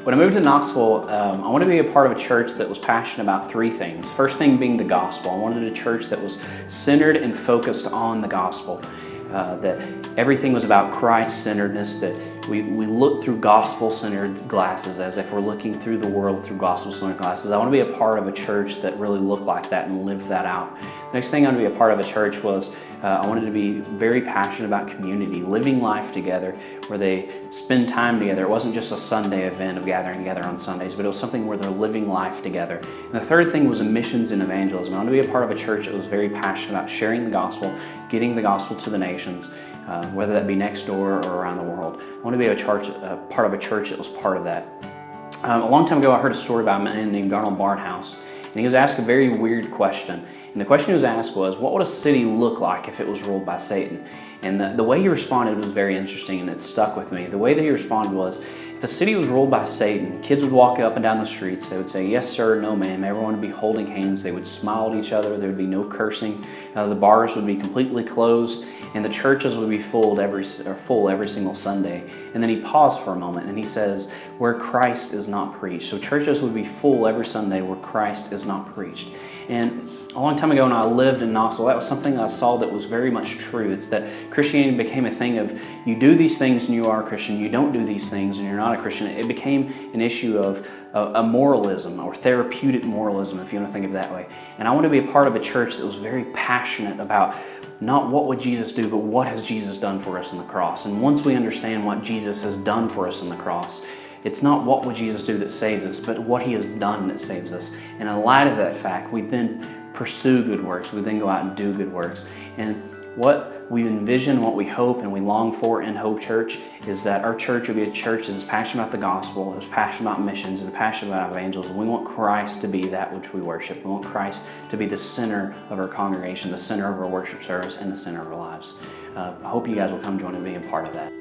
when I moved to Knoxville, I wanted to be a part of a church that was passionate about three things. First thing being the gospel. I wanted a church that was centered and focused on the gospel. That everything was about Christ-centeredness, that we look through gospel-centered glasses as if we're looking through the world through gospel-centered glasses. I want to be a part of a church that really looked like that and lived that out. The next thing I wanted to be a part of a church was I wanted to be very passionate about community, living life together, where they spend time together. It wasn't just a Sunday event of gathering together on Sundays, but it was something where they're living life together. And the third thing was missions and evangelism. I wanted to be a part of a church that was very passionate about sharing the gospel, getting the gospel to the nations, whether that be next door or around the world. I want to be part of a church that was part of that. A long time ago, I heard a story about a man named Donald Barnhouse, and he was asked a very weird question. And the question he was asked was, what would a city look like if it was ruled by Satan? And the way he responded was very interesting, and it stuck with me. The way that he responded was, if a city was ruled by Satan, kids would walk up and down the streets. They would say, yes, sir, no, ma'am. Everyone would be holding hands. They would smile at each other. There would be no cursing. The bars would be completely closed, and the churches would be full every single Sunday. And then he paused for a moment, and he says, where Christ is not preached. So churches would be full every Sunday where Christ is not preached. And a long time ago when I lived in Knoxville, that was something I saw that was very much true. It's that Christianity became a thing of, you do these things and you are a Christian, you don't do these things and you're not a Christian. It became an issue of a moralism, or therapeutic moralism, if you want to think of it that way. And I want to be a part of a church that was very passionate about not what would Jesus do, but what has Jesus done for us on the cross. And once we understand what Jesus has done for us on the cross, it's not what would Jesus do that saves us, but what he has done that saves us. And in light of that fact, we then pursue good works. We then go out and do good works. And what we envision, what we hope, and we long for in Hope Church is that our church will be a church that is passionate about the gospel, that is passionate about missions, and passionate about evangelism. We want Christ to be that which we worship. We want Christ to be the center of our congregation, the center of our worship service, and the center of our lives. I hope you guys will come join and be a part of that.